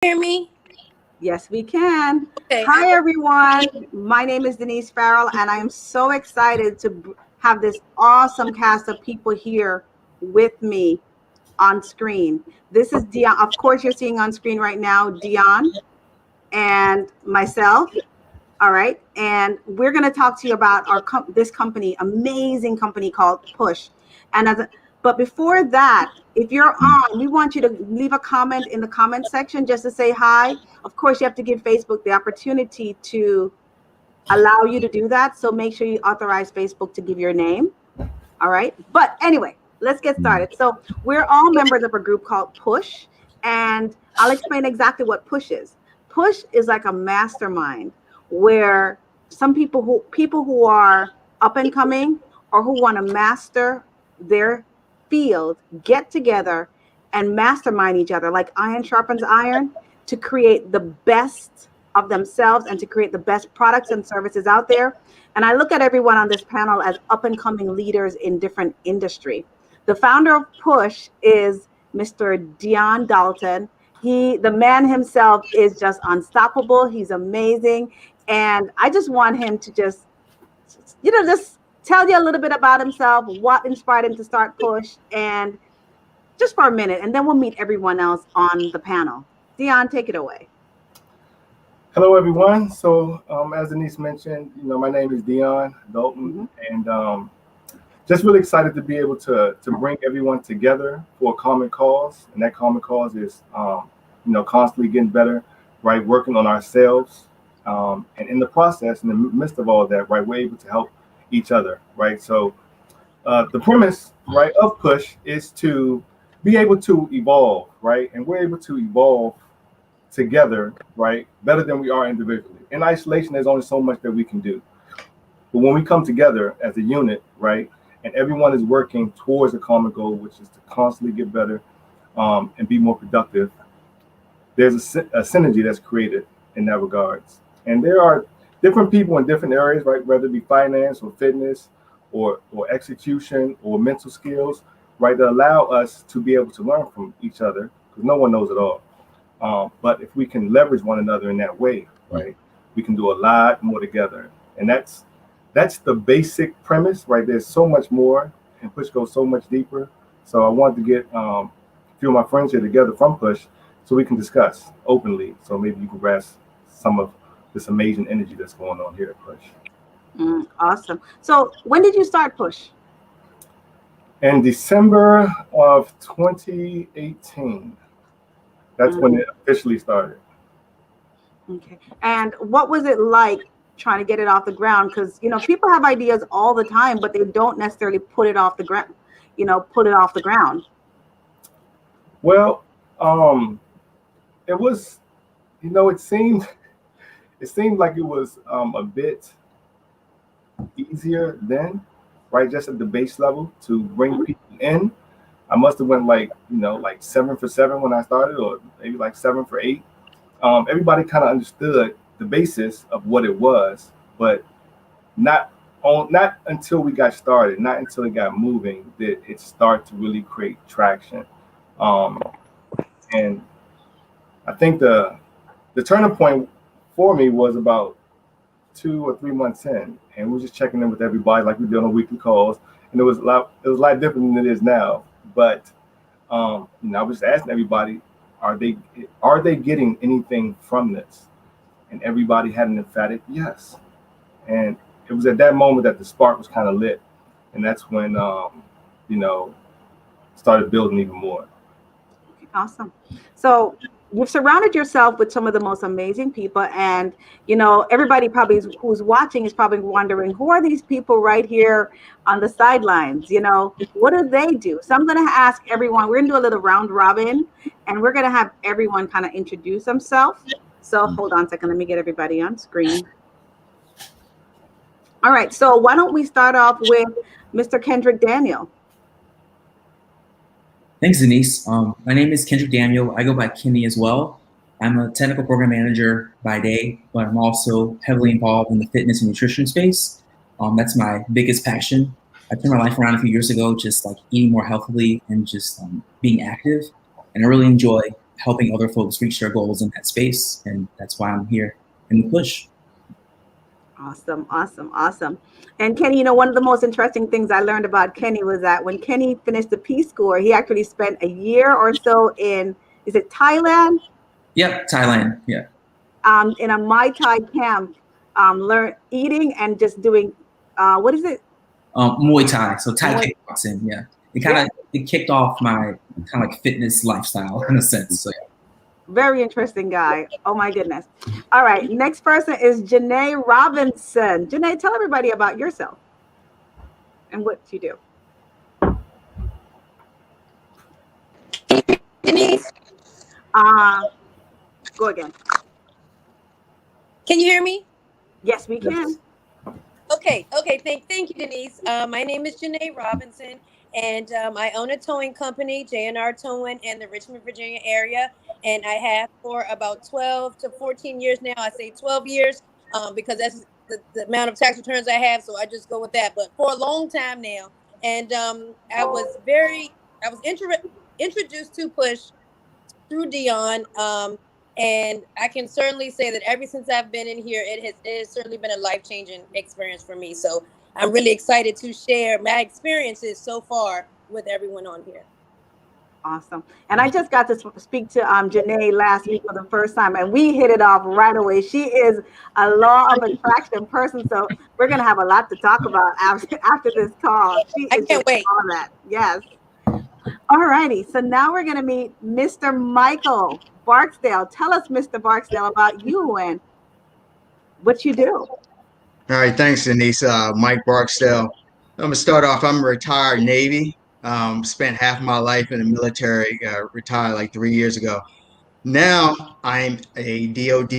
Hear me? Yes, we can. Okay. Hi, everyone. My name is Denise Farrell, and I am so excited to have this awesome cast of people here with me on screen. This is Dion. Of course, you're seeing on screen right now Dion and myself. All right. And we're going to talk to you about this company, amazing company called Push. And but before that, if you're on, we want you to leave a comment in the comment section just to say hi. Of course, you have to give Facebook the opportunity to allow you to do that. So make sure you authorize Facebook to give your name. All right. But anyway, let's get started. So we're all members of a group called Push, and I'll explain exactly what Push is. Push is like a mastermind where some people who are up and coming or who want to master their field get together and mastermind each other like iron sharpens iron to create the best of themselves and to create the best products and services out there. And I look at everyone on this panel as up and coming leaders in different industry. The founder of Push is Mr. Deon Dalton. The man himself is just unstoppable. He's amazing. And I just want him to just tell you a little bit about himself, what inspired him to start Push, and just for a minute, and then we'll meet everyone else on the panel. Dion, take it away. Hello, everyone. So, as Denise mentioned, my name is Deon Dalton, and just really excited to be able to bring everyone together for a common cause, and that common cause is, constantly getting better, right? Working on ourselves, and in the process, in the midst of all that, right, we're able to help each other, right? So, the premise, right, of Push is to be able to evolve, right, and we're able to evolve together, right, better than we are individually. In isolation, there's only so much that we can do. But when we come together as a unit, right, and everyone is working towards a common goal, which is to constantly get better and be more productive, there's a synergy that's created in that regards. And there are different people in different areas, right, whether it be finance or fitness or execution or mental skills, right, that allow us to be able to learn from each other because no one knows it all. But if we can leverage one another in that way, right, we can do a lot more together. And that's the basic premise, right? There's so much more, and Push goes so much deeper. So I wanted to get a few of my friends here together from Push so we can discuss openly. So maybe you can grasp some of this amazing energy that's going on here at Push. Awesome. So when did you start Push? In December of 2018. That's when it officially started. Okay. And what was it like trying to get it off the ground? Because, people have ideas all the time, but they don't necessarily put it off the ground, Well, it was, it seemed like it was a bit easier then, right? Just at the base level to bring people in. I must have went like 7 for 7 when I started, or maybe like 7 for 8. Everybody kind of understood the basis of what it was, but not until we got started, not until it got moving, did it start to really create traction. And I think the turning point for me was about 2 or 3 months in, and we were just checking in with everybody like we did on weekly calls, and it was a lot different than it is now. But I was asking everybody, are they getting anything from this? And everybody had an emphatic yes. And it was at that moment that the spark was kind of lit, and that's when started building even more. Awesome. So you've surrounded yourself with some of the most amazing people, and everybody probably who's watching is probably wondering, who are these people right here on the sidelines? What do they do? So I'm going to ask everyone. We're going to do a little round robin, and we're going to have everyone kind of introduce themselves. So hold on a second. Let me get everybody on screen. All right. So why don't we start off with Mr. Kendrick Daniel? Thanks, Denise. My name is Kendrick Daniel. I go by Kenny as well. I'm a technical program manager by day, but I'm also heavily involved in the fitness and nutrition space. That's my biggest passion. I turned my life around a few years ago, just like eating more healthily and just being active. And I really enjoy helping other folks reach their goals in that space. And that's why I'm here in the push. Awesome, awesome, awesome. And Kenny, you know, one of the most interesting things I learned about Kenny was that when Kenny finished the Peace Corps, he actually spent a year or so in, is it Thailand? Yep, Thailand. Yeah. In a Mai Tai camp, learn eating and just doing, what is it? Muay Thai, so Thai Muay. kickboxing. Yeah, Yeah. it kicked off my kind of like fitness lifestyle in a sense. So yeah. Very interesting guy. Oh my goodness. All right. Next person is Janae Robinson. Janae, tell everybody about yourself and what you do. Denise, Go again. can you hear me? Yes, we can. Okay. Thank you, Denise. My name is Janae Robinson, and I own a towing company, J&R Towing, in the Richmond, Virginia area. And I have for about 12 to 14 years now. I say 12 years because that's the amount of tax returns I have, so I just go with that. But for a long time now, and I was introduced to Push through Dion. And I can certainly say that ever since I've been in here, it has certainly been a life-changing experience for me. So I'm really excited to share my experiences so far with everyone on here. Awesome. And I just got to speak to Janae last week for the first time, and we hit it off right away. She is a law of attraction person, so we're going to have a lot to talk about after this call. She I is can't just wait. all that. Yes. All righty. So now we're going to meet Mr. Michael Barksdale. Tell us, Mr. Barksdale, about you and what you do. All right, thanks, Denise. Mike Barksdale. I'm gonna start off. I'm a retired Navy. Spent half my life in the military. Retired like 3 years ago. Now I'm a DoD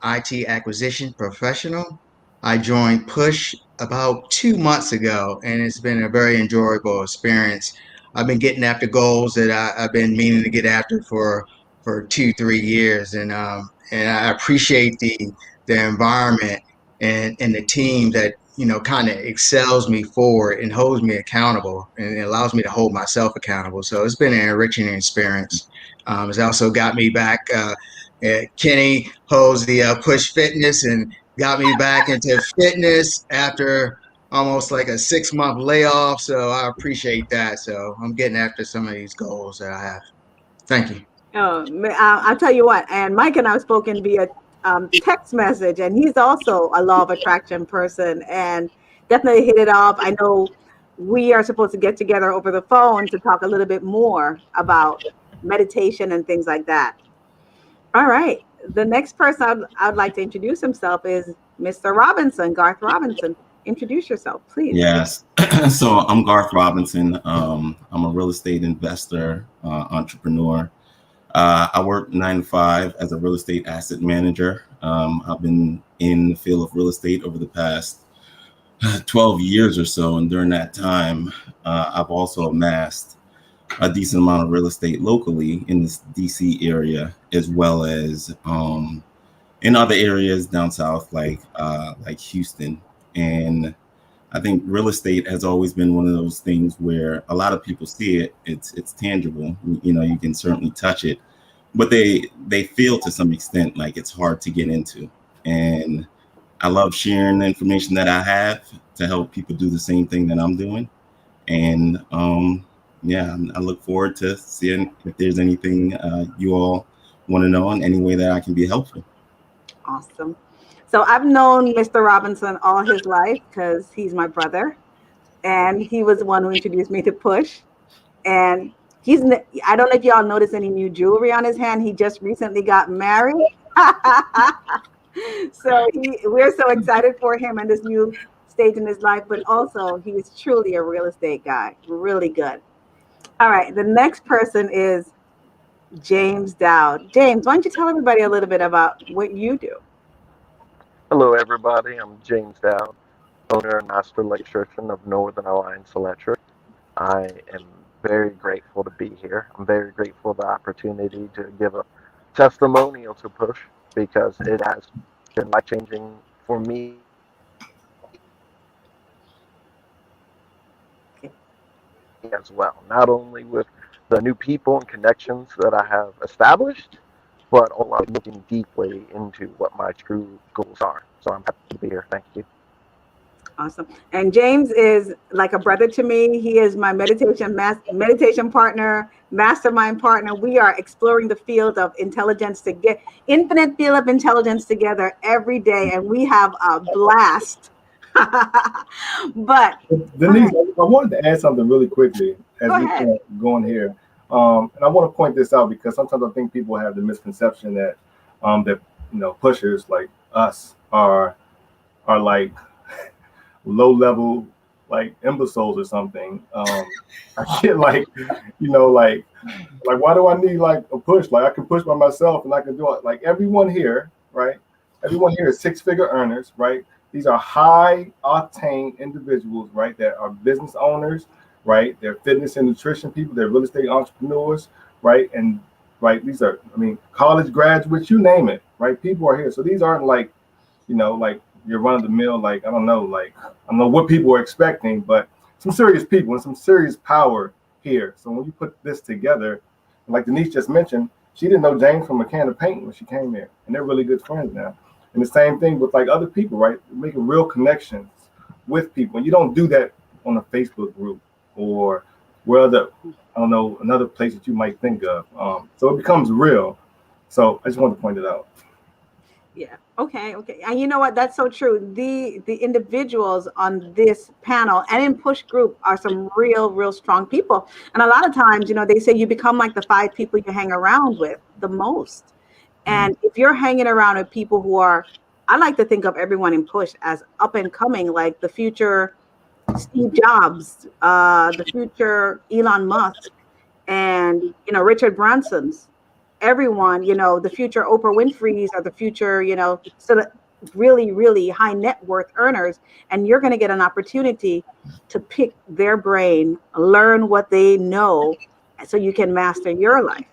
IT acquisition professional. I joined Push about 2 months ago, and it's been a very enjoyable experience. I've been getting after goals that I've been meaning to get after for 2, 3 years, and I appreciate the environment and the team that kind of excels me forward and holds me accountable and it allows me to hold myself accountable. So it's been an enriching experience. It's also got me back. Kenny holds the Push Fitness and got me back into fitness after almost like a 6 month layoff. So I appreciate that. So I'm getting after some of these goals that I have. Thank you. Oh, I'll tell you what. And Mike and I have spoken via text message, and he's also a law of attraction person, and definitely hit it off. I know we are supposed to get together over the phone to talk a little bit more about meditation and things like that. All right. The next person I'd like to introduce himself is Mr. Robinson, Garth Robinson. Introduce yourself, please. Yes. So I'm Garth Robinson. I'm a real estate investor, entrepreneur. I work 9 to 5 as a real estate asset manager. I've been in the field of real estate over the past 12 years or so. And during that time, I've also amassed a decent amount of real estate locally in this DC area, as well as in other areas down south, like Houston. And I think real estate has always been one of those things where a lot of people see it. It's tangible. You can certainly touch it, but they feel to some extent like it's hard to get into. And I love sharing the information that I have to help people do the same thing that I'm doing. And yeah, I look forward to seeing if there's anything you all want to know in any way that I can be helpful. Awesome. So I've known Mr. Robinson all his life because he's my brother, and he was the one who introduced me to Push. And I don't know if y'all noticed any new jewelry on his hand. He just recently got married. So we're so excited for him and this new stage in his life, but also he is truly a real estate guy, really good. All right, the next person is James Dowd. James, why don't you tell everybody a little bit about what you do? Hello, everybody. I'm James Dowd, owner and master electrician of Northern Alliance Electric. I am very grateful to be here. I'm very grateful for the opportunity to give a testimonial to Push because it has been life-changing for me as well. Not only with the new people and connections that I have established, but also looking deeply into what my true goals are. So I'm happy to be here. Thank you. Awesome. And James is like a brother to me. He is my meditation partner, mastermind partner. We are exploring the field of intelligence to get infinite field of intelligence together every day, and we have a blast. But Denise, I wanted to add something really quickly as Go we ahead. keep going here. And I want to point this out because sometimes I think people have the misconception that pushers like us are like low level like imbeciles or something. I get like why do I need like a push? Like I can push by myself and I can do it. Like everyone here, right? Everyone here is six-figure earners, right? These are high octane individuals, right? That are business owners, right? They're fitness and nutrition people, they're real estate entrepreneurs, right? And these are, college graduates, you name it, right? People are here. So these aren't like, like your run of the mill, like I don't know what people are expecting, but some serious people and some serious power here. So when you put this together, like Denise just mentioned, she didn't know James from a can of paint when she came here, and they're really good friends now. And the same thing with like other people, right? Making real connections with people. And you don't do that on a Facebook group or another place that you might think of. So it becomes real. So I just wanted to point it out. Yeah. Okay. And you know what? That's so true. The individuals on this panel and in push group are some real strong people. And a lot of times, they say you become like the 5 people you hang around with the most. And if you're hanging around with people who are, I like to think of everyone in push as up and coming, like the future Steve Jobs, the future Elon Musk, and Richard Branson's. Everyone, the future Oprah Winfrey's or the future, so really high net worth earners. And you're going to get an opportunity to pick their brain, learn what they know so you can master your life.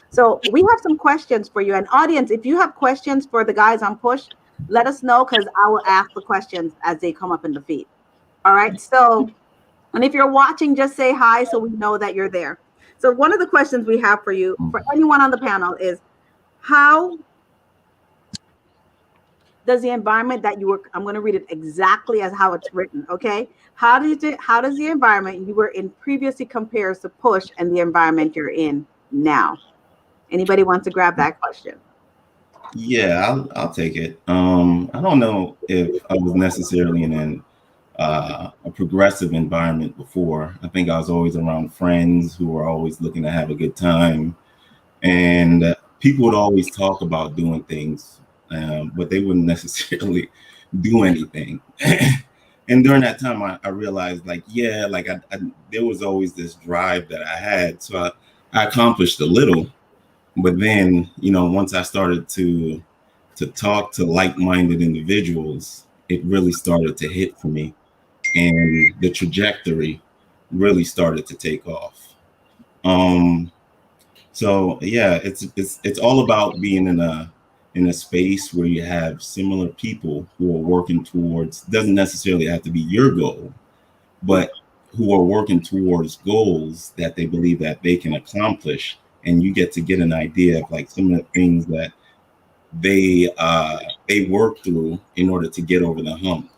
So we have some questions for you. And audience, if you have questions for the guys on push, let us know because I will ask the questions as they come up in the feed. All right. So, and if you're watching, just say hi so we know that you're there. So one of the questions we have for you, for anyone on the panel, is how does the environment that you were, I'm going to read it exactly as how it's written, okay? How does the environment you were in previously compares to push and the environment you're in now? Anybody wants to grab that question? Yeah, I'll take it. I don't know if I was necessarily in a progressive environment before. I think I was always around friends who were always looking to have a good time, and people would always talk about doing things, but they wouldn't necessarily do anything. And during that time, I realized, like, there was always this drive that I had, so I accomplished a little. But then, once I started to talk to like-minded individuals, it really started to hit for me. And the trajectory really started to take off. So yeah, it's all about being in a space where you have similar people who are working towards, doesn't necessarily have to be your goal, but who are working towards goals that they believe that they can accomplish. And you get to get an idea of like some of the things that they work through in order to get over the hump,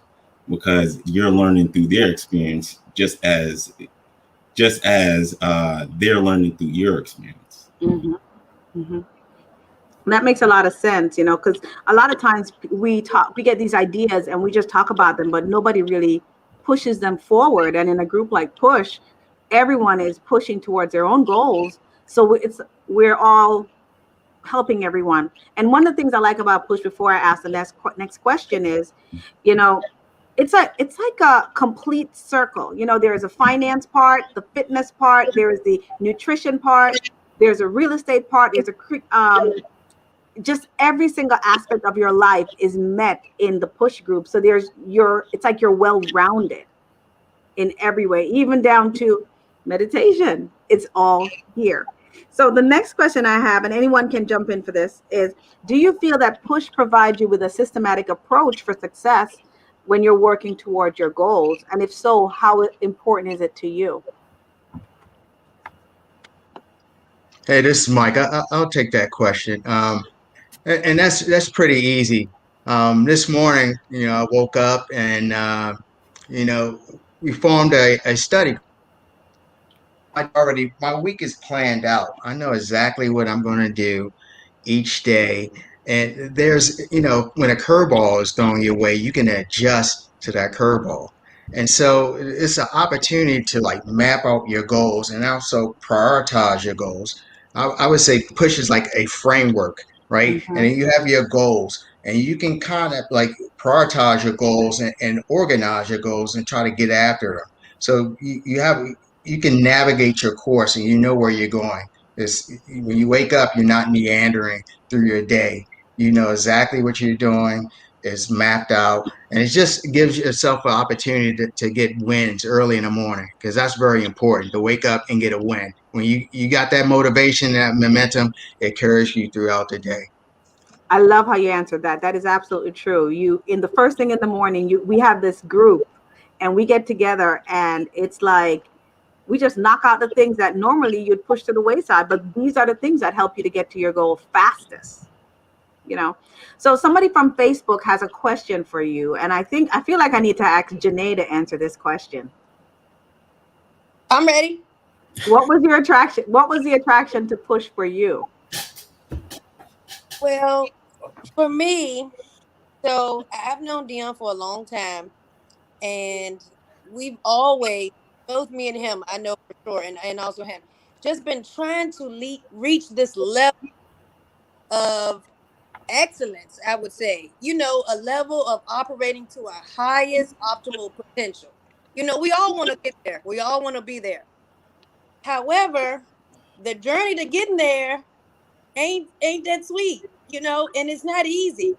because you're learning through their experience just as they're learning through your experience. Mm-hmm. Mm-hmm. That makes a lot of sense, because a lot of times we get these ideas and we just talk about them, but nobody really pushes them forward. And in a group like Push, everyone is pushing towards their own goals. So we're all helping everyone. And one of the things I like about Push, before I ask the next question, is, it's like a complete circle. There is a finance part, the fitness part, there is the nutrition part, there's a real estate part, there's just every single aspect of your life is met in the Push group. So it's like you're well-rounded in every way, even down to meditation. It's all here. So the next question I have, and anyone can jump in for this, is, do you feel that Push provides you with a systematic approach for success when you're working towards your goals? And if so, how important is it to you? Hey, this is Mike. I'll take that question. And that's pretty easy. This morning, I woke up and you know, we formed a study. My week is planned out. I know exactly what I'm going to do each day. And there's, when a curveball is thrown your way, you can adjust to that curveball. And so it's an opportunity to like map out your goals and also prioritize your goals. I would say push is like a framework, right? And then you have your goals and you can kind of like prioritize your goals and organize your goals and try to get after them. So you can navigate your course and you know where you're going. It's, when you wake up, you're not meandering through your day. You know exactly what you're doing. It's mapped out, and it just gives yourself an opportunity to get wins early in the morning because that's very important to wake up and get a win. When you got that motivation, that momentum, it carries you throughout the day. I love how you answered that. That is absolutely true. You in the first thing in the morning, we have this group and we get together and it's like we just knock out the things that normally you'd push to the wayside, but these are the things that help you to get to your goal fastest. So somebody from Facebook has a question for you, and I feel like I need to ask Janae to answer this question. I'm ready. What was the attraction to push for you? Well, for me, so I've known Dion for a long time, and we've always, both me and him, I know for sure, and also him, just been trying to reach this level of excellence, I would say. A level of operating to our highest optimal potential. We all want to get there. We all want to be there. However, the journey to getting there ain't that sweet, and it's not easy.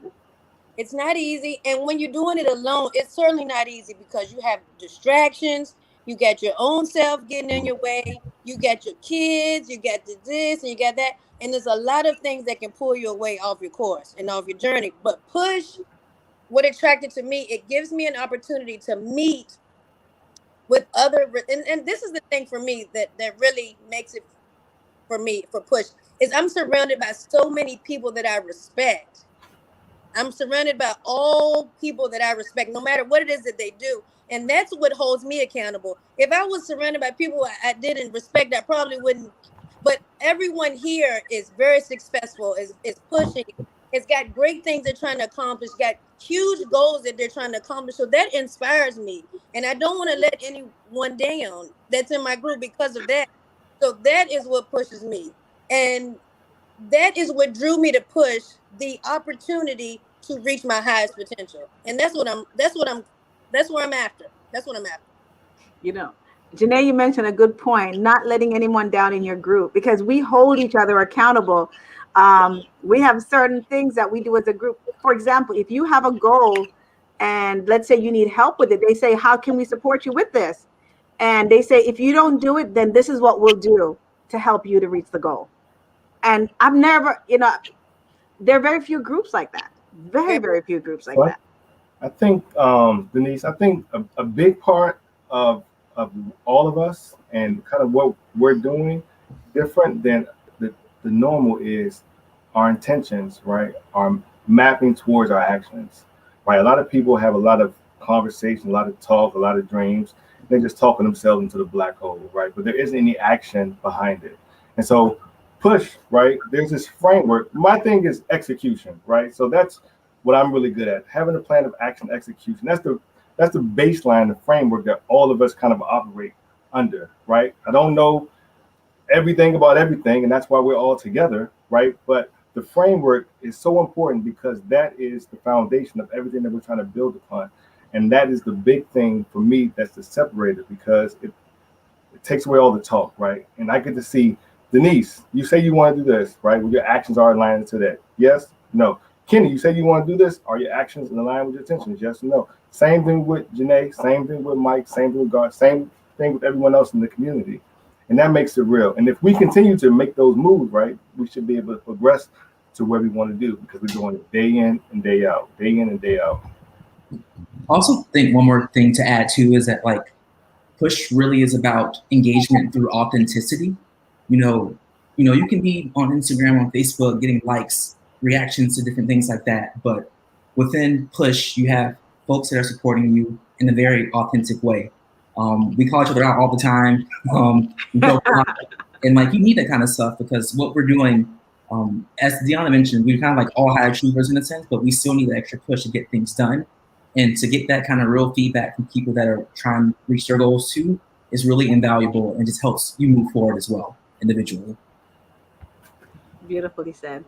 It's not easy. And when you're doing it alone, it's certainly not easy because you have distractions. You got your own self getting in your way. You got your kids. You got this and you got that. And there's a lot of things that can pull you away off your course and off your journey. But push, what attracted to me, it gives me an opportunity to meet with other. And this is the thing for me that really makes it for me, for push, is I'm surrounded by so many people that I respect. I'm surrounded by all people that I respect, no matter what it is that they do. And that's what holds me accountable. If I was surrounded by people I didn't respect, I probably wouldn't. But everyone here is very successful, is pushing. It's got great things they're trying to accomplish, got huge goals that they're trying to accomplish. So that inspires me. And I don't want to let anyone down that's in my group because of that. So that is what pushes me. And that is what drew me to push, the opportunity to reach my highest potential. And that's where I'm after. That's what I'm after. Janae, you mentioned a good point, not letting anyone down in your group, because we hold each other accountable. We have certain things that we do as a group. For example, if you have a goal and let's say you need help with it, they say, how can we support you with this? And they say, if you don't do it, then this is what we'll do to help you to reach the goal. And I've never, there are very few groups like that. Very, very few groups like that. I think, Denise, a big part of all of us and kind of what we're doing different than the normal is our intentions, right? Are mapping towards our actions, right? A lot of people have a lot of conversation, a lot of talk, a lot of dreams. They're just talking themselves into the black hole, right? But there isn't any action behind it. And so push, right? There's this framework. My thing is execution, right? So that's what I'm really good at. Having a plan of action, execution. That's the baseline, the framework that all of us kind of operate under, right? I don't know everything about everything, and that's why we're all together, right? But the framework is so important because that is the foundation of everything that we're trying to build upon. And that is the big thing for me that's the separator, because it takes away all the talk, right? And I get to see, Denise, you say you want to do this, right? Well, your actions are aligned to that. Yes? No. Kenny, you say you want to do this. Are your actions in line with your intentions? Yes or no? Same thing with Janae, same thing with Mike, same thing with Garth, same thing with everyone else in the community. And that makes it real. And if we continue to make those moves, right, we should be able to progress to where we want to do, because we're doing it day in and day out, day in and day out. I also think one more thing to add too is that push really is about engagement through authenticity. you can be on Instagram, on Facebook, getting likes, reactions to different things like that. But within Push, you have folks that are supporting you in a very authentic way. We call each other out all the time. We joke a lot. And like, you need that kind of stuff, because what we're doing, as Dion mentioned, we kind of like all high achievers in a sense, but we still need the extra push to get things done. And to get that kind of real feedback from people that are trying to reach their goals too is really invaluable, and just helps you move forward as well individually. Beautifully said.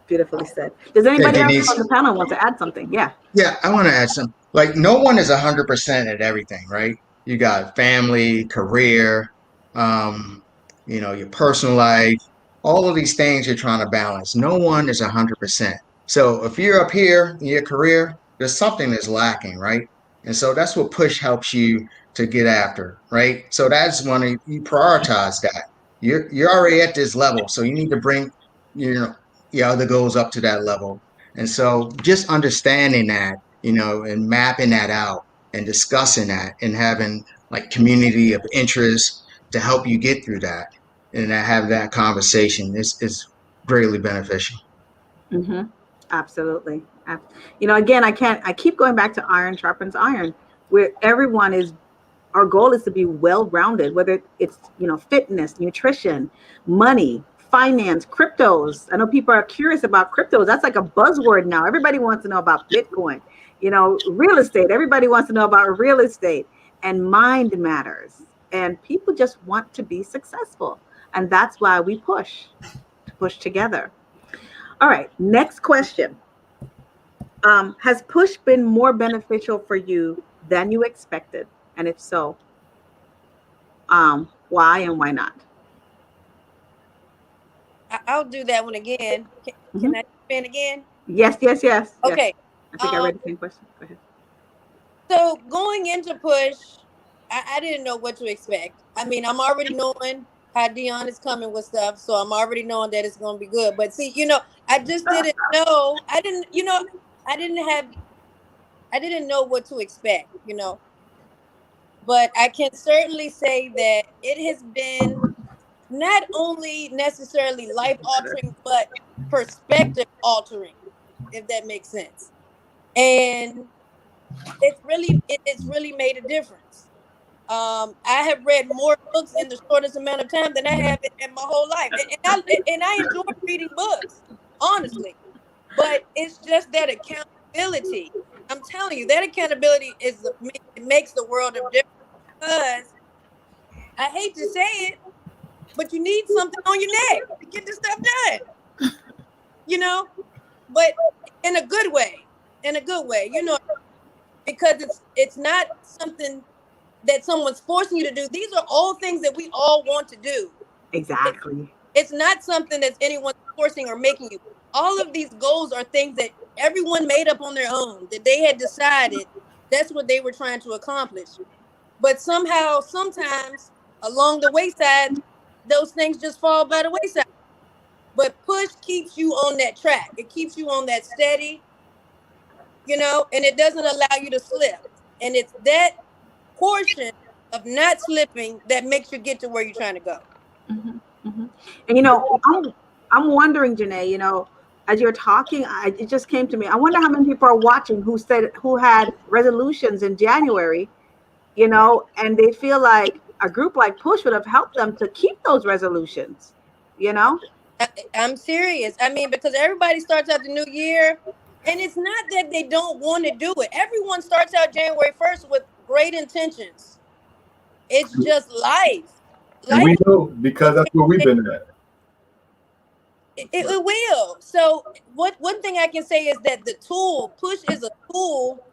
Beautifully said. Does anybody Hey, else Denise. on the panel want to add something? Yeah. Yeah, I want to add something. Like, no one is 100% at everything, right? You got family, career, your personal life, all of these things you're trying to balance. No one is 100%. So if you're up here in your career, there's something that's lacking, right? And so that's what push helps you to get after, right? So that's when you prioritize that. You're already at this level, so you need to bring your other goals up to that level. And so just understanding that, and mapping that out and discussing that and having like community of interest to help you get through that and have that conversation is greatly beneficial. Mm-hmm. Absolutely. Again, I keep going back to iron sharpens iron, where our goal is to be well-rounded, whether it's, fitness, nutrition, money, finance, cryptos. I know people are curious about cryptos. That's like a buzzword now. Everybody wants to know about Bitcoin, real estate. Everybody wants to know about real estate, and mind matters. And people just want to be successful. And that's why we push together. All right. Next question. Has push been more beneficial for you than you expected? And if so, why and why not? I'll do that one again. Can I spin again? Yes. Okay. Yes. I think I read the same question. Go ahead. So going into push, I didn't know what to expect. I mean, I'm already knowing how Dion is coming with stuff, so I'm already knowing that it's going to be good. But see, I just didn't know. I didn't know what to expect, But I can certainly say that it has been not only necessarily life altering, but perspective altering, if that makes sense. And it's really made a difference. I have read more books in the shortest amount of time than I have in my whole life, and I enjoy reading books, honestly. But it's just that accountability. I'm telling you, that accountability it makes the world of difference. Because I hate to say it, but you need something on your neck to get this stuff done. But in a good way, because it's not something that someone's forcing you to do. These are all things that we all want to do. Exactly. It's not something that anyone's forcing or making you. All of these goals are things that everyone made up on their own, that they had decided that's what they were trying to accomplish. But somehow, sometimes along the wayside, those things just fall by the wayside. But push keeps you on that track. It keeps you on that steady, and it doesn't allow you to slip. And it's that portion of not slipping that makes you get to where you're trying to go. Mm-hmm, mm-hmm. And I'm wondering, Janae, as you're talking, it just came to me. I wonder how many people are watching who had resolutions in January, and they feel like a group like Push would have helped them to keep those resolutions. I'm serious. I mean, because everybody starts out the new year, and it's not that they don't want to do it. Everyone starts out January 1st with great intentions. It's just life. And we know, because that's where we've been at. It will. So one thing I can say is that the tool, push is a tool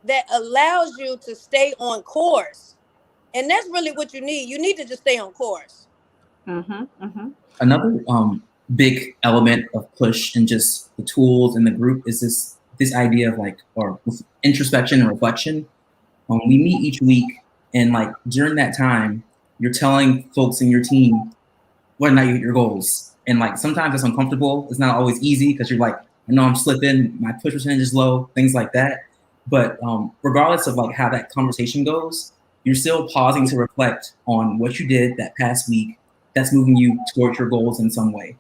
that allows you to stay on course. And that's really what you need. You need to just stay on course. Mm-hmm, mm-hmm. Another big element of push and just the tools and the group is this idea of or introspection and reflection. We meet each week, and during that time, you're telling folks in your team whether or not you hit your goals. And sometimes it's uncomfortable. It's not always easy because you're I know I'm slipping, my push percentage is low, things like that. But regardless of how that conversation goes, you're still pausing to reflect on what you did that past week that's moving you towards your goals in some way.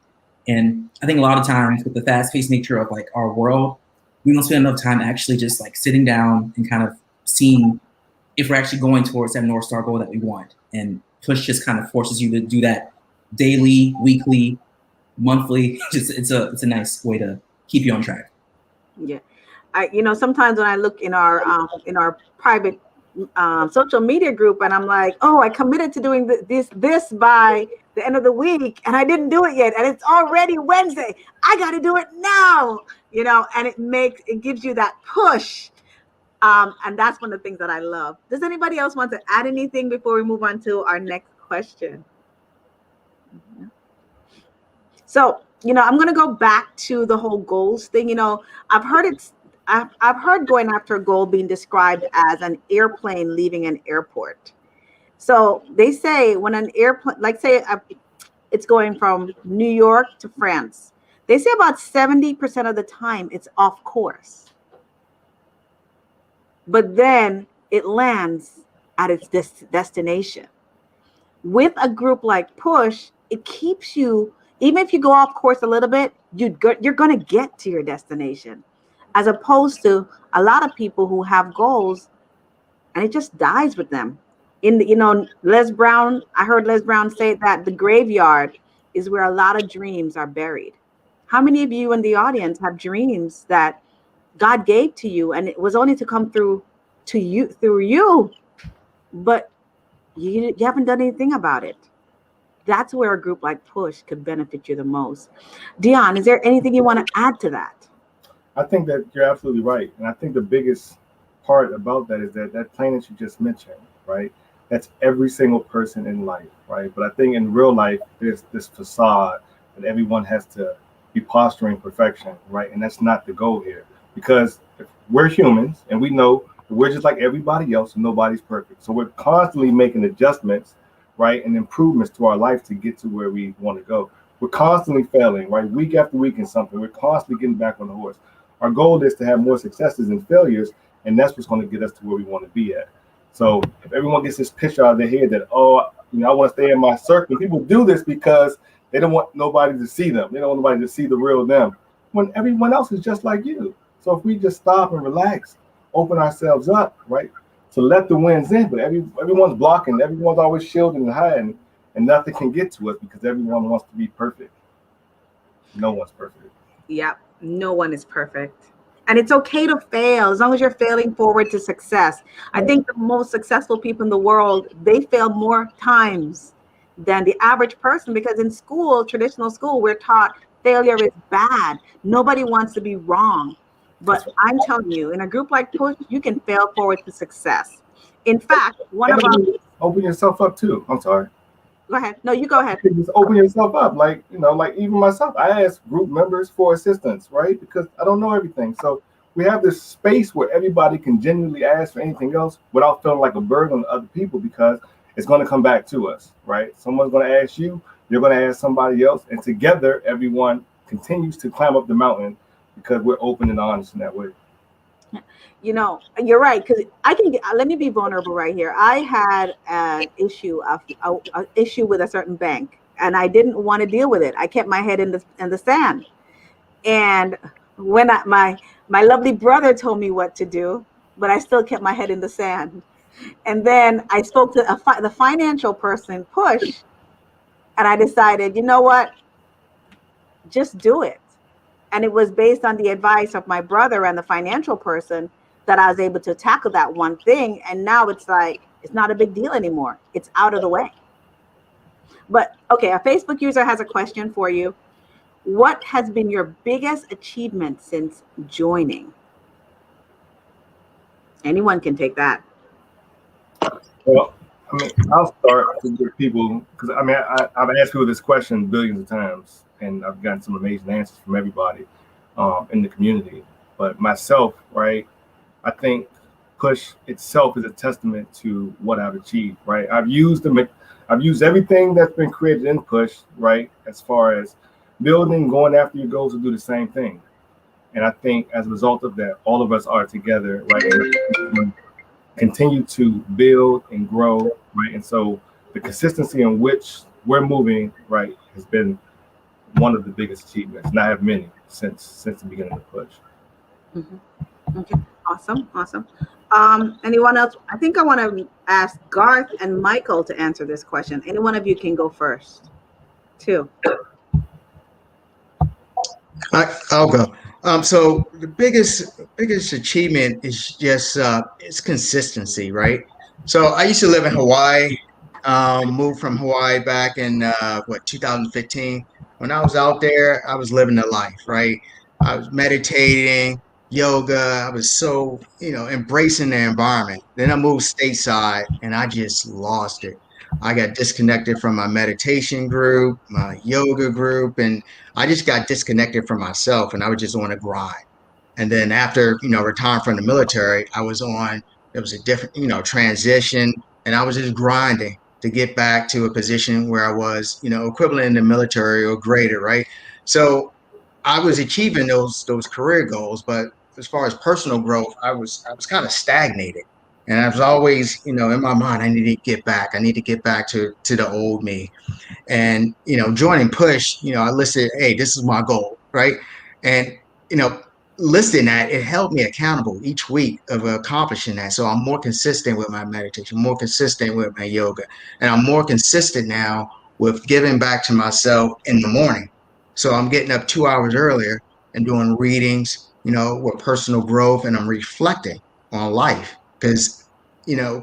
And I think a lot of times with the fast-paced nature of like our world, we don't spend enough time actually just like sitting down and kind of seeing if we're actually going towards that North Star goal that we want. And push just kind of forces you to do that daily, weekly, monthly. It's a nice way to keep you on track. Yeah, sometimes when I look in our private social media group, and I'm like, oh, I committed to doing this by the end of the week, and I didn't do it yet, and it's already Wednesday. I got to do it now, and it gives you that push, and that's one of the things that I love. Does anybody else want to add anything before we move on to our next question? So, I'm going to go back to the whole goals thing. I've heard going after a goal being described as an airplane leaving an airport. So they say when an airplane, like say it's going from New York to France, they say about 70% of the time it's off course. But then it lands at its destination. With a group like Push, it keeps you, even if you go off course a little bit, you're going to get to your destination. As opposed to a lot of people who have goals and it just dies with them. Les Brown, I heard Les Brown say that the graveyard is where a lot of dreams are buried. How many of you in the audience have dreams that God gave to you and it was only to come through you, but you haven't done anything about it? That's where a group like Push could benefit you the most. Dion, is there anything you want to add to that? I think that you're absolutely right. And I think the biggest part about that is that plane that you just mentioned, right? That's every single person in life, right? But I think in real life, there's this facade that everyone has to be posturing perfection, right? And that's not the goal here. Because if we're humans and we know that we're just like everybody else and nobody's perfect. So we're constantly making adjustments, right? And improvements to our life to get to where we want to go. We're constantly failing, right? Week after week in something. We're constantly getting back on the horse. Our goal is to have more successes than failures, and that's what's going to get us to where we want to be at. So if everyone gets this picture out of their head that, I want to stay in my circle, people do this because they don't want nobody to see them. They don't want nobody to see the real them when everyone else is just like you. So if we just stop and relax, open ourselves up, right, to let the winds in, but everyone's blocking, everyone's always shielding and hiding, and nothing can get to us because everyone wants to be perfect. No one's perfect. Yep. No one is perfect. And it's okay to fail as long as you're failing forward to success. I think the most successful people in the world, they fail more times than the average person because in school, traditional school, we're taught failure is bad. Nobody wants to be wrong. But I'm telling you, in a group like Push, you can fail forward to success. In fact, open yourself up too. I'm sorry. Go ahead. No, you go ahead. Just open yourself up. Like even myself, I ask group members for assistance, right? Because I don't know everything. So we have this space where everybody can genuinely ask for anything else without feeling like a burden on other people because it's going to come back to us, right? Someone's going to ask you, you're going to ask somebody else. And together, everyone continues to climb up the mountain because we're open and honest in that way. You're right. Because let me be vulnerable right here. I had an issue with a certain bank, and I didn't want to deal with it. I kept my head in the sand. And when my lovely brother told me what to do, but I still kept my head in the sand. And then I spoke to the financial person, Push, and I decided, you know what? Just do it. And it was based on the advice of my brother and the financial person that I was able to tackle that one thing. And now it's like, it's not a big deal anymore. It's out of the way. But okay, a Facebook user has a question for you. What has been your biggest achievement since joining? Anyone can take that. Well, I'll start with people because I've asked people this question billions of times, and I've gotten some amazing answers from everybody in the community. But myself, right, I think Push itself is a testament to what I've achieved, right? I've used everything that's been created in Push, right, as far as building, going after your goals to do the same thing. And I think as a result of that, all of us are together, right, and continue to build and grow, right? And so the consistency in which we're moving right has been one of the biggest achievements, and I have many since the beginning of the push. Mm-hmm. Okay, awesome. Anyone else? I think I want to ask Garth and Michael to answer this question. Any one of you can go first. Two. I'll go. So the biggest achievement is just it's consistency, right? So I used to live in Hawaii. Moved from Hawaii back in 2015. When I was out there, I was living the life, right? I was meditating, yoga. I was so embracing the environment. Then I moved stateside, and I just lost it. I got disconnected from my meditation group, my yoga group, and I just got disconnected from myself, and I was just on a grind. And then after, retiring from the military, it was a different, transition, and I was just grinding to get back to a position where I was, equivalent in the military or greater, right? So I was achieving those career goals, but as far as personal growth, I was kind of stagnated. And I was always, in my mind, I need to get back. I need to get back to the old me. And joining Push, I listed, hey, this is my goal, right? And you know listing that, it held me accountable each week of accomplishing that. So I'm more consistent with my meditation, more consistent with my yoga, and I'm more consistent now with giving back to myself in the morning. So I'm getting up 2 hours earlier and doing readings, with personal growth, and I'm reflecting on life. Because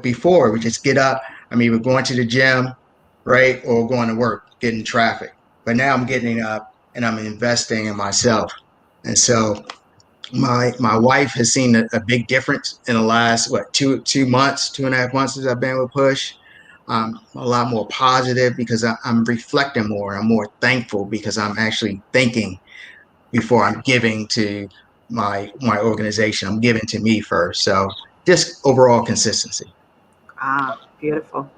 before we just get up, I mean, we're going to the gym, right? Or going to work, getting traffic. But now I'm getting up and I'm investing in myself. And so my wife has seen a big difference in the last, 2 months, 2.5 months as I've been with Push. A lot more positive because I'm reflecting more. I'm more thankful because I'm actually thinking before I'm giving to my organization. I'm giving to me first. So just overall consistency. Beautiful.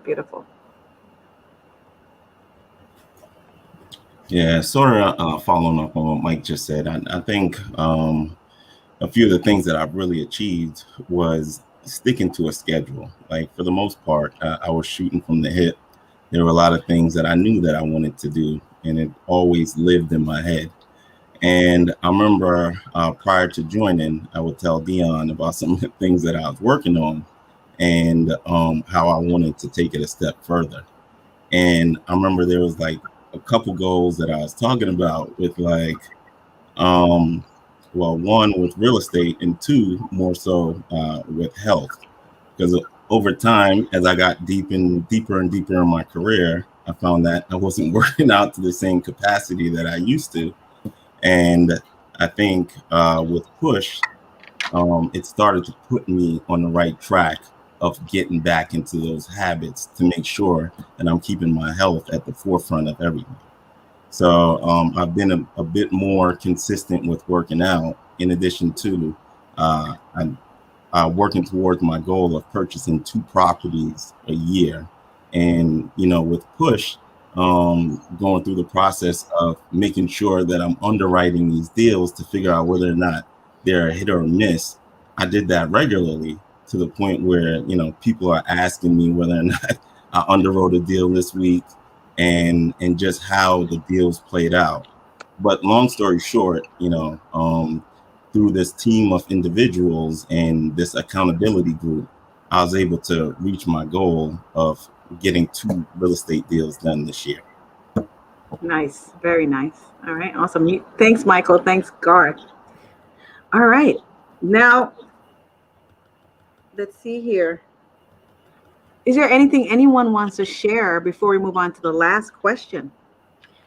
Yeah, sort of following up on what Mike just said. I think a few of the things that I've really achieved was sticking to a schedule. Like for the most part, I was shooting from the hip. There were a lot of things that I knew that I wanted to do, and it always lived in my head. And I remember prior to joining, I would tell Dion about some of the things that I was working on and how I wanted to take it a step further. And I remember there was like a couple goals that I was talking about with like, one with real estate and two more so with health. Because over time, as I got deeper and deeper in my career, I found that I wasn't working out to the same capacity that I used to. And I think with Push, it started to put me on the right track of getting back into those habits to make sure that I'm keeping my health at the forefront of everything. So I've been a bit more consistent with working out, in addition to I'm working towards my goal of purchasing 2 properties a year. And, with Push, going through the process of making sure that I'm underwriting these deals to figure out whether or not they're a hit or a miss. I did that regularly to the point where, people are asking me whether or not I underwrote a deal this week and just how the deals played out. But long story short, through this team of individuals and this accountability group, I was able to reach my goal of getting 2 real estate deals done this year. Nice. Very nice. All right. Awesome. Thanks, Michael. Thanks, Garth. All right. Now, let's see here. Is there anything anyone wants to share before we move on to the last question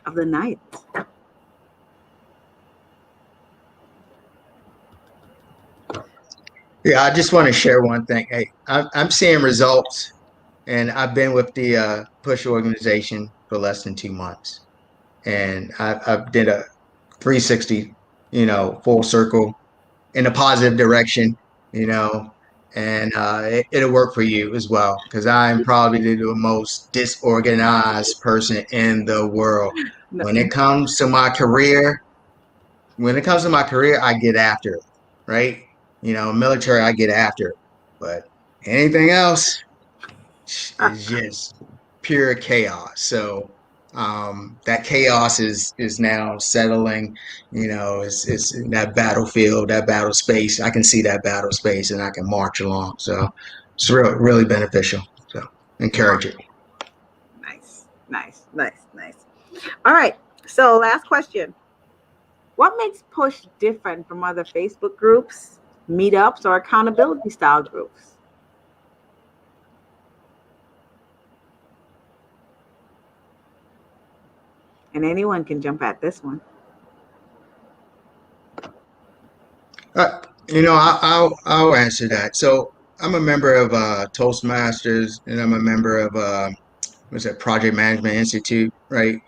of the night? Yeah, I just want to share one thing. Hey, I'm seeing results, and I've been with the Push organization for less than 2 months, and I've did a 360, full circle in a positive direction, and it'll work for you as well, because I'm probably the most disorganized person in the world. No. When it comes to my career, I get after it, right? Military, I get after it, but anything else is just pure chaos. So That chaos is now settling. It's in that battlefield, that battle space. I can see that battle space, and I can march along. So it's really beneficial. So encourage it. Nice. All right. So last question. What makes Push different from other Facebook groups, meetups, or accountability style groups? And anyone can jump at this one. I'll answer that. So I'm a member of Toastmasters, and I'm a member of what's that, Project Management Institute, right?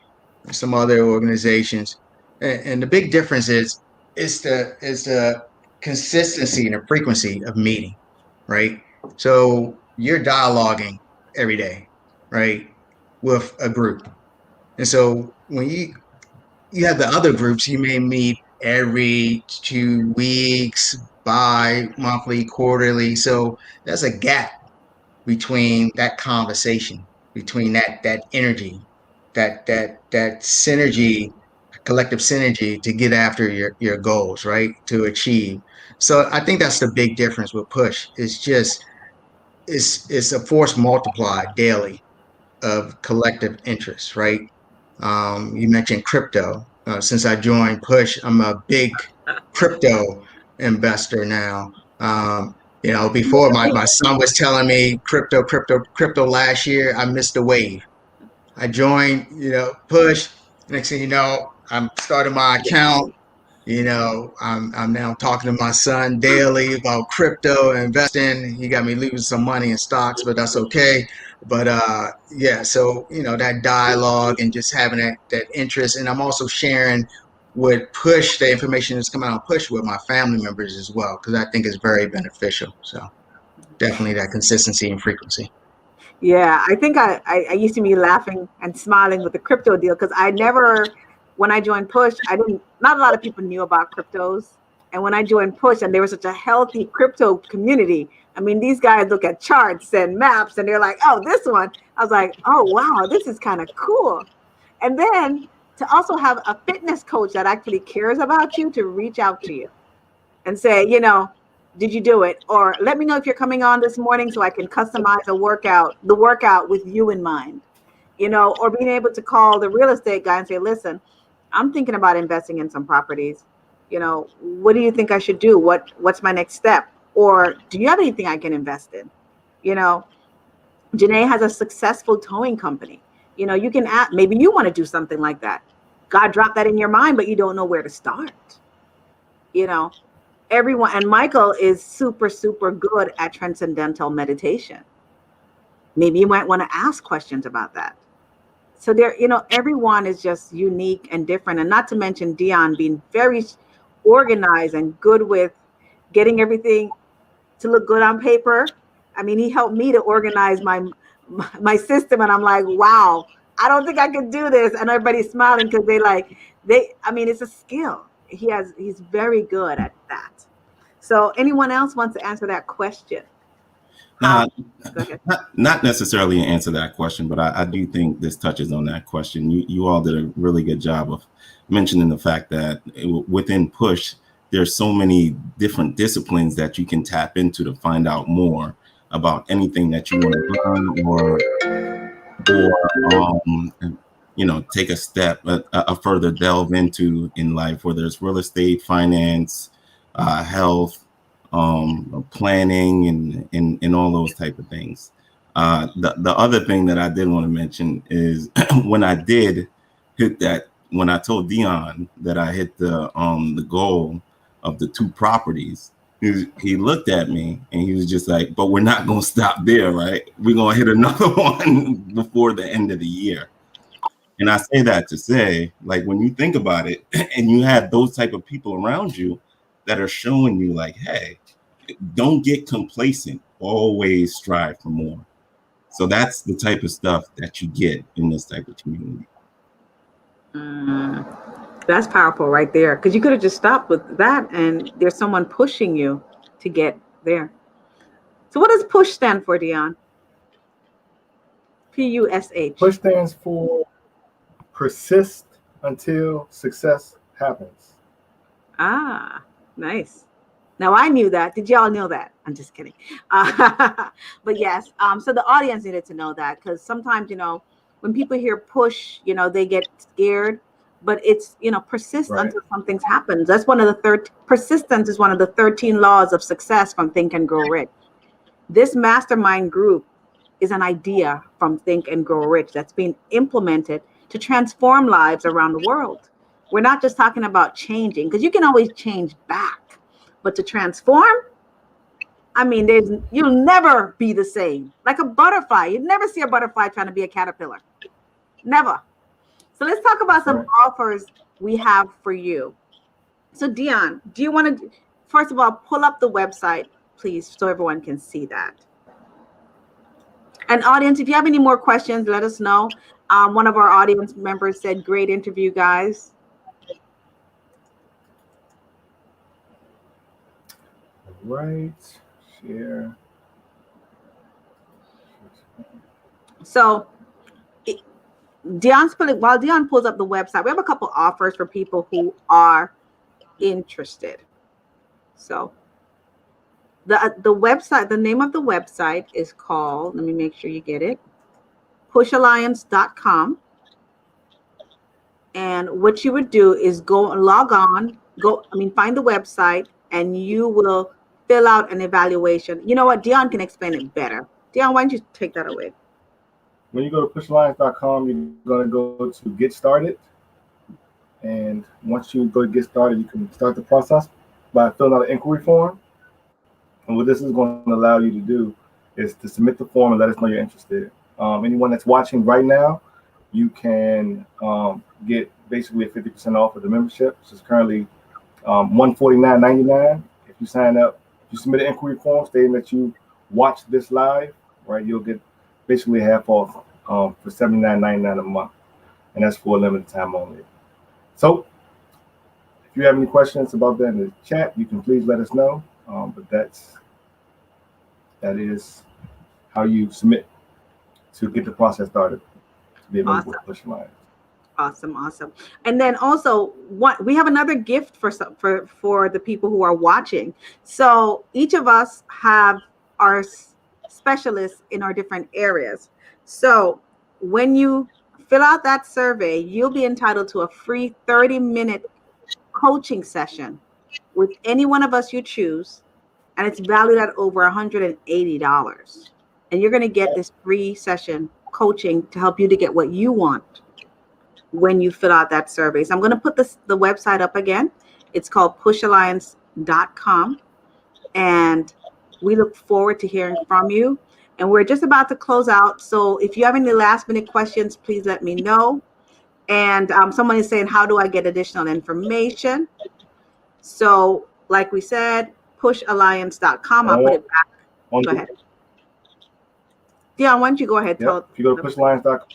Some other organizations, and the big difference is the consistency and the frequency of meeting, right? So you're dialoguing every day, right, with a group, and so when you have the other groups, you may meet every 2 weeks, bi-monthly, quarterly. So there's a gap between that conversation, between that energy, that synergy, collective synergy to get after your goals, right? To achieve. So I think that's the big difference with Push. It's a force multiplied daily of collective interest, right? You mentioned crypto. Since I joined Push, I'm a big crypto investor now. Before my son was telling me crypto last year, I missed the wave. I joined, Push. Next thing you know, I'm starting my account. I'm now talking to my son daily about crypto and investing. He got me losing some money in stocks, but that's okay. But yeah, so that dialogue and just having that interest, and I'm also sharing with Push the information that's coming out of Push with my family members as well, because I think it's very beneficial. So definitely that consistency and frequency. Yeah, I think I used to be laughing and smiling with the crypto deal because when I joined Push, not a lot of people knew about cryptos. And when I joined Push and there was such a healthy crypto community, I mean, these guys look at charts and maps and they're like, oh, this one. I was like, oh, wow, this is kind of cool. And then to also have a fitness coach that actually cares about you to reach out to you and say, did you do it? Or let me know if you're coming on this morning so I can customize the workout with you in mind, or being able to call the real estate guy and say, listen, I'm thinking about investing in some properties. What do you think I should do? What's my next step? Or do you have anything I can invest in? Janae has a successful towing company. You can maybe you want to do something like that. God dropped that in your mind, but you don't know where to start. Everyone, and Michael is super, super good at transcendental meditation. Maybe you might want to ask questions about that. So everyone is just unique and different. And not to mention Dion being very organized and good with getting everything to look good on paper. I mean, he helped me to organize my system. And I'm like, wow, I don't think I could do this. And everybody's smiling because it's a skill. He's very good at that. So anyone else wants to answer that question? Go ahead. Not necessarily answer that question, but I do think this touches on that question. You all did a really good job of mentioning the fact that within Push, there's so many different disciplines that you can tap into to find out more about anything that you want to learn or take a step, a further delve into in life, whether it's real estate, finance, health, planning, and all those type of things. The other thing that I did want to mention is when I did hit that, when I told Dion that I hit the goal of the 2 properties, he looked at me and he was just like, but we're not going to stop there, right? We're going to hit another one before the end of the year. And I say that to say, like, when you think about it and you have those type of people around you that are showing you like, hey, don't get complacent, always strive for more. So that's the type of stuff that you get in this type of community. That's powerful right there, because you could have just stopped with that and there's someone pushing you to get there. So what does PUSH stand for, Dion? PUSH. PUSH stands for persist until success happens. Ah, nice. Now I knew that. Did y'all know that? I'm just kidding. But yes, so the audience needed to know that, because sometimes, when people hear push, they get scared. But it's, persist Right. until something happens. That's one of the persistence is one of the 13 laws of success from Think and Grow Rich. This mastermind group is an idea from Think and Grow Rich that's being implemented to transform lives around the world. We're not just talking about changing, because you can always change back, but to transform, I mean, you'll never be the same. Like a butterfly, you never see a butterfly trying to be a caterpillar. Never. So let's talk about some offers we have for you. So Dion, do you want to, first of all, pull up the website, please, so everyone can see that. And audience, if you have any more questions, let us know. One of our audience members said, great interview, guys. Right. Share. So while Dion pulls up the website, we have a couple offers for people who are interested. So the website, the name of the website is called, let me make sure you get it, pushalliance.com. And what you would do is log on, find the website, and you will fill out an evaluation. You know what? Dion can explain it better. Dion, why don't you take that away? When you go to pushalliance.com, you're going to go to Get Started. And once you go to Get Started, you can start the process by filling out an inquiry form. And what this is going to allow you to do is to submit the form and let us know you're interested. Anyone that's watching right now, you can get basically a 50% off of the membership, which is currently $149.99. If you sign up, if you submit an inquiry form stating that you watched this live, right, you'll get basically half off for $79.99 a month, and that's for a limited time only. So if you have any questions about that in the chat, you can please let us know. But that is how you submit to get the process started to be able to push lines. Awesome. And then also, we have another gift for the people who are watching. So each of us have our specialists in our different areas. So when you fill out that survey, you'll be entitled to a free 30-minute coaching session with any one of us you choose, and it's valued at over $180. And you're going to get this free session coaching to help you to get what you want when you fill out that survey. So I'm going to put the website up again. It's called pushalliance.com. And we look forward to hearing from you. And we're just about to close out. So if you have any last minute questions, please let me know. And someone is saying, how do I get additional information? So like we said, pushalliance.com. I'll put it back. Go ahead. Dion, why don't you go ahead? Yep. If you go to pushalliance.com,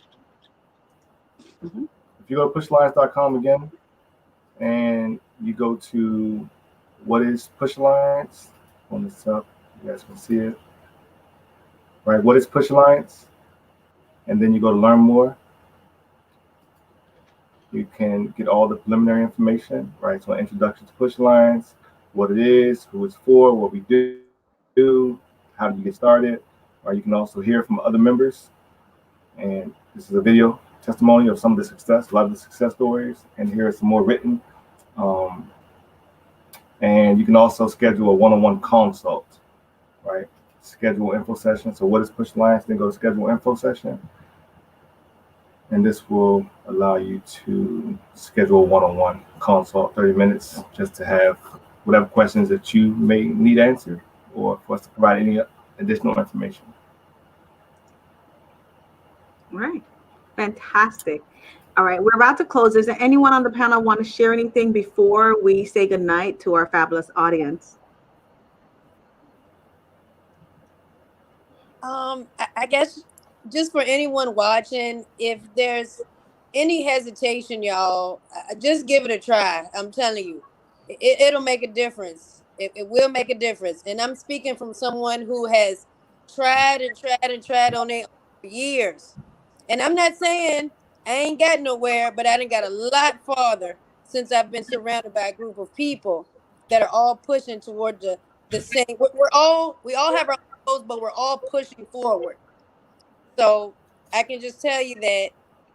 if you go to pushalliance.com again, and you go to what is Push Alliance on this up, you guys can see it. Right, what is Push Alliance? And then you go to learn more. You can get all the preliminary information, right? So an introduction to Push Alliance, what it is, who it's for, what we do, how do you get started. Right, you can also hear from other members. And this is a video testimony of some of the success, a lot of the success stories, and here are some more written. And you can also schedule a one-on-one consult, right? Schedule info session. So what is Push Alliance? Then go to schedule info session. And this will allow you to schedule a one-on-one consult, 30 minutes, just to have whatever questions that you may need answered, or for us to provide any additional information. All right. Fantastic. All right. We're about to close. Is there anyone on the panel want to share anything before we say goodnight to our fabulous audience? I guess just for anyone watching, if there's any hesitation, y'all, just give it a try. I'm telling you, it'll make a difference. It will make a difference. And I'm speaking from someone who has tried on it for years. And I'm not saying I ain't got nowhere, but I done got a lot farther since I've been surrounded by a group of people that are all pushing toward the same. We all have our goals, but we're all pushing forward. So I can just tell you that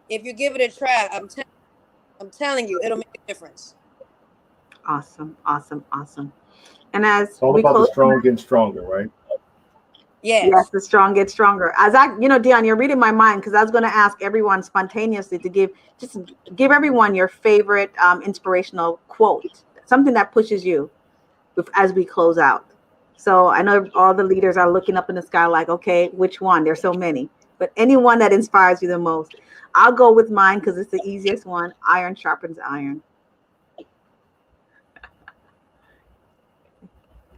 if you give it a try, I'm telling you, it'll make a difference. Awesome, awesome, awesome. And as It's all we about the close, strong getting stronger, right? yes, Yes. the strong get stronger. As Dion, you're reading my mind because I was going to ask everyone spontaneously to give everyone your favorite inspirational quote, something that pushes you as we close out. So I know all the leaders are looking up in the sky like, okay, which one? There's so many, but anyone that inspires you the most. I'll go with mine because it's the easiest one. Iron sharpens iron.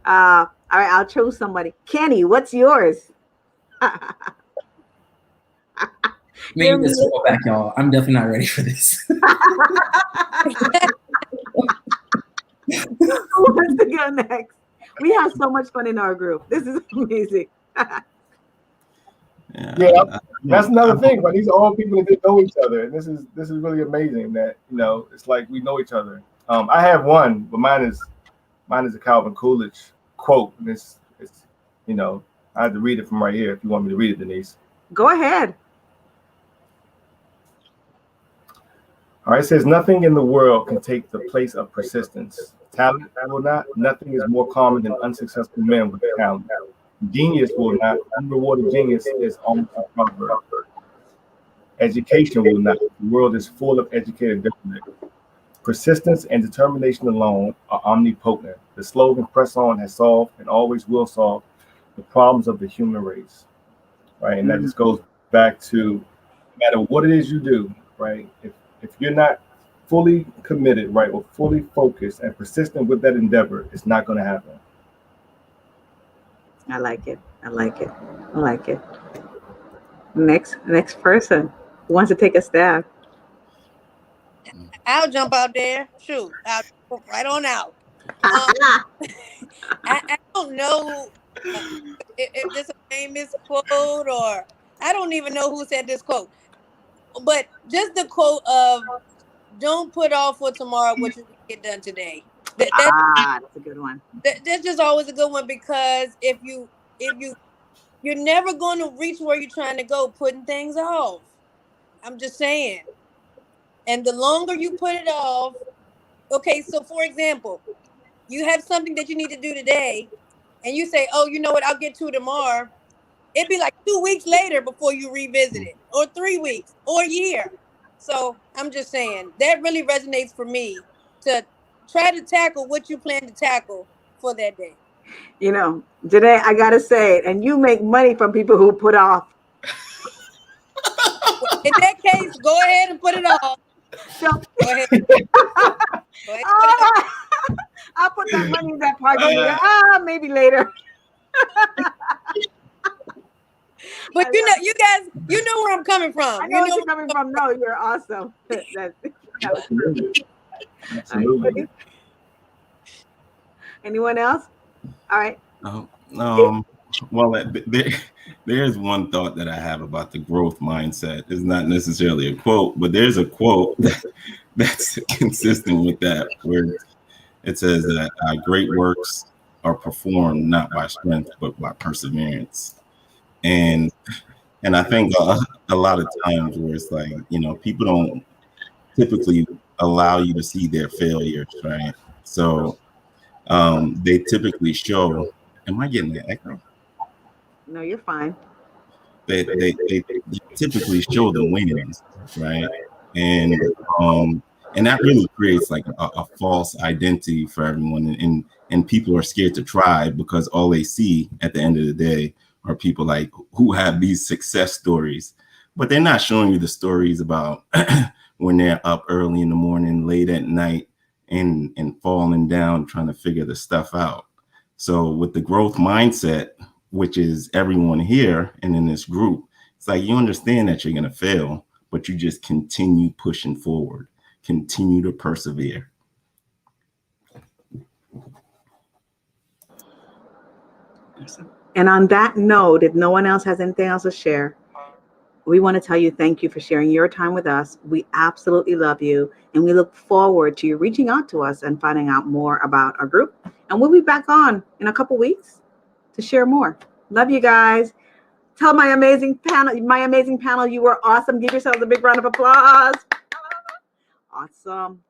All right, I'll choose somebody. Kenny, what's yours? Maybe let's go back, y'all. I'm definitely not ready for this. Who wants to go next? We have so much fun in our group. This is amazing. Yeah, that's another thing. But these are all people that didn't know each other, and this is really amazing. That it's like we know each other. I have one, but mine is a Calvin Coolidge quote, and it's I have to read it from right here. If you want me to read it, Denise. Go ahead. All right, it says, nothing in the world can take the place of persistence. Talent will not. Nothing is more common than unsuccessful men with talent. Genius will not. Unrewarded genius is almost a proverb. Education will not. The world is full of educated government. Persistence and determination alone are omnipotent. The slogan "Press On" has solved and always will solve the problems of the human race. Right, and that just goes back to no matter what it is you do, right? If you're not fully committed, right, or fully focused and persistent with that endeavor, it's not going to happen. I like it. I like it. I like it. Next person who wants to take a stab. I'll jump out there. Shoot, I'll jump right on out. I don't know if this is a famous quote or I don't even know who said this quote, but just the quote of "Don't put off for tomorrow what you can get done today." That's a good one. That's just always a good one because if you're never going to reach where you're trying to go putting things off. I'm just saying. And the longer you put it off, okay, so for example, you have something that you need to do today, and you say, "Oh, you know what? I'll get to it tomorrow." It'd be like 2 weeks later before you revisit it, or 3 weeks, or a year. So I'm just saying that really resonates for me to try to tackle what you plan to tackle for that day. Today I gotta say it, and you make money from people who put off. In that case, go ahead and put it off. So, Go ahead. Go ahead. I'll put that money in that parking. Maybe later. But you guys, you know where I'm coming from. I know where you're coming from. No, you're awesome. Absolutely. Anyone else? All right. Well, there's one thought that I have about the growth mindset. It's not necessarily a quote, but there's a quote that's consistent with that, where it says that great works are performed not by strength, but by perseverance. And I think a lot of times where it's like, people don't typically allow you to see their failures, right? So they typically show. Am I getting the echo? No, you're fine. They typically show the wins, right? And that really creates like a false identity for everyone, and people are scared to try because all they see at the end of the day are people like who have these success stories, but they're not showing you the stories about when they're up early in the morning, late at night, and falling down trying to figure the stuff out. So with the growth mindset, which is everyone here and in this group, it's like you understand that you're going to fail, but you just continue pushing forward, continue to persevere. And on that note, if no one else has anything else to share, We want to tell you thank you for sharing your time with us. We absolutely love you, and we look forward to you reaching out to us and finding out more about our group. And we'll be back on in a couple weeks to share more. Love you guys. Tell my amazing panel, you were awesome. Give yourselves a big round of applause. Awesome.